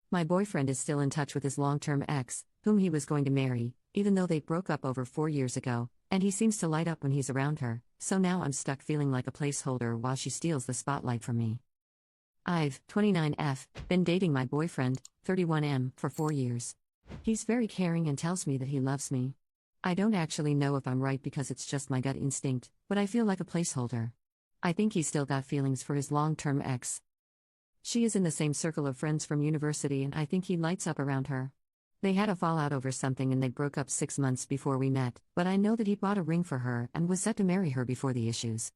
My boyfriend is still in touch with his long-term ex, whom he was going to marry, even though they broke up over 4 years ago, and he seems to light up when he's around her, so now I'm stuck feeling like a placeholder while she steals the spotlight from me. I've, 29F, been dating my boyfriend, 31M, for 4 years. He's very caring and tells me that he loves me. I don't actually know if I'm right because it's just my gut instinct, but I feel like a placeholder. I think he's still got feelings for his long-term ex. She is in the same circle of friends from university and I think he lights up around her. They had a fallout over something and they broke up 6 months before we met, but I know that he bought a ring for her and was set to marry her before the issues.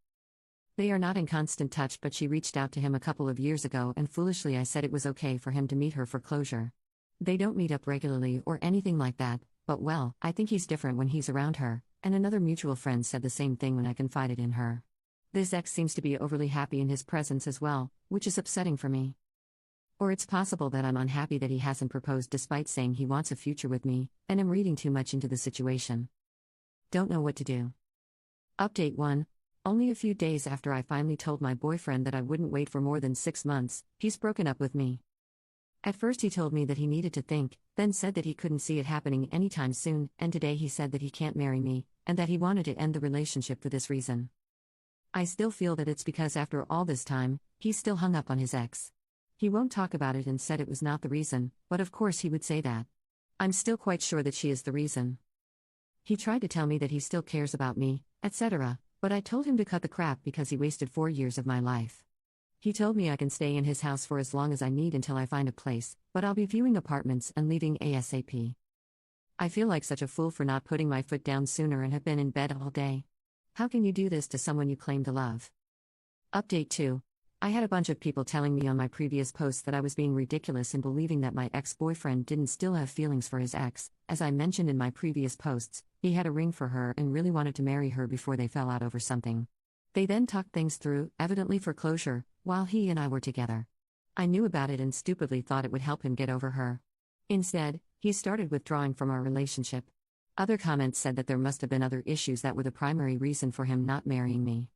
They are not in constant touch, but she reached out to him a couple of years ago and foolishly I said it was okay for him to meet her for closure. They don't meet up regularly or anything like that, but well, I think he's different when he's around her, and another mutual friend said the same thing when I confided in her. This ex seems to be overly happy in his presence as well, which is upsetting for me. Or it's possible that I'm unhappy that he hasn't proposed despite saying he wants a future with me, and am reading too much into the situation. Don't know what to do. Update 1. Only a few days after I finally told my boyfriend that I wouldn't wait for more than 6 months, he's broken up with me. At first he told me that he needed to think, then said that he couldn't see it happening anytime soon, and today he said that he can't marry me, and that he wanted to end the relationship for this reason. I still feel that it's because after all this time, he's still hung up on his ex. He won't talk about it and said it was not the reason, but of course he would say that. I'm still quite sure that she is the reason. He tried to tell me that he still cares about me, etc., but I told him to cut the crap because he wasted 4 years of my life. He told me I can stay in his house for as long as I need until I find a place, but I'll be viewing apartments and leaving ASAP. I feel like such a fool for not putting my foot down sooner and have been in bed all day. How can you do this to someone you claim to love? Update 2. I had a bunch of people telling me on my previous posts that I was being ridiculous in believing that my ex-boyfriend didn't still have feelings for his ex. As I mentioned in my previous posts, he had a ring for her and really wanted to marry her before they fell out over something. They then talked things through, evidently for closure, while he and I were together. I knew about it and stupidly thought it would help him get over her. Instead, he started withdrawing from our relationship. Other comments said that there must have been other issues that were the primary reason for him not marrying me.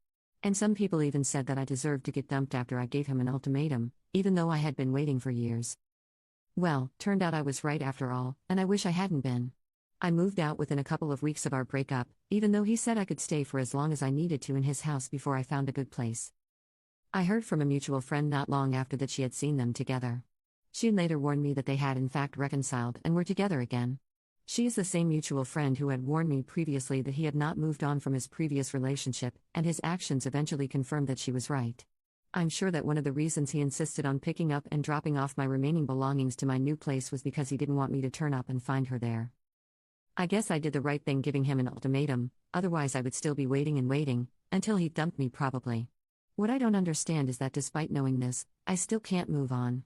And some people even said that I deserved to get dumped after I gave him an ultimatum, even though I had been waiting for years. Well, turned out I was right after all, and I wish I hadn't been. I moved out within a couple of weeks of our breakup, even though he said I could stay for as long as I needed to in his house before I found a good place. I heard from a mutual friend not long after that she had seen them together. She later warned me that they had in fact reconciled and were together again. She is the same mutual friend who had warned me previously that he had not moved on from his previous relationship, and his actions eventually confirmed that she was right. I'm sure that one of the reasons he insisted on picking up and dropping off my remaining belongings to my new place was because he didn't want me to turn up and find her there. I guess I did the right thing giving him an ultimatum, otherwise I would still be waiting and waiting, until he dumped me probably. What I don't understand is that despite knowing this, I still can't move on.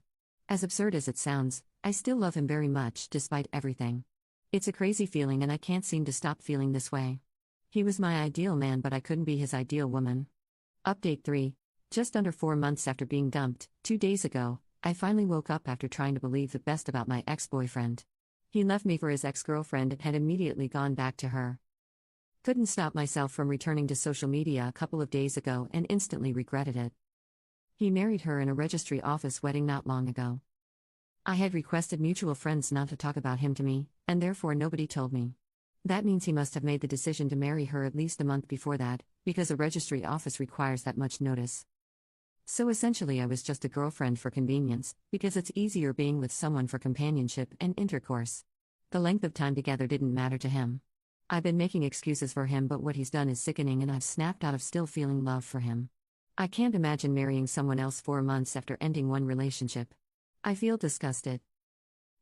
As absurd as it sounds, I still love him very much despite everything. It's a crazy feeling and I can't seem to stop feeling this way. He was my ideal man but I couldn't be his ideal woman. Update 3. Just under 4 months after being dumped, 2 days ago, I finally woke up after trying to believe the best about my ex-boyfriend. He left me for his ex-girlfriend and had immediately gone back to her. Couldn't stop myself from returning to social media a couple of days ago and instantly regretted it. He married her in a registry office wedding not long ago. I had requested mutual friends not to talk about him to me, and therefore nobody told me. That means he must have made the decision to marry her at least a month before that, because a registry office requires that much notice. So essentially I was just a girlfriend for convenience, because it's easier being with someone for companionship and intercourse. The length of time together didn't matter to him. I've been making excuses for him but what he's done is sickening and I've snapped out of still feeling love for him. I can't imagine marrying someone else 4 months after ending one relationship. I feel disgusted.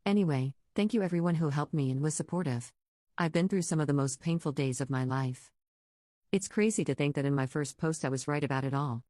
Anyway, thank you everyone who helped me and was supportive. I've been through some of the most painful days of my life. It's crazy to think that in my first post I was right about it all.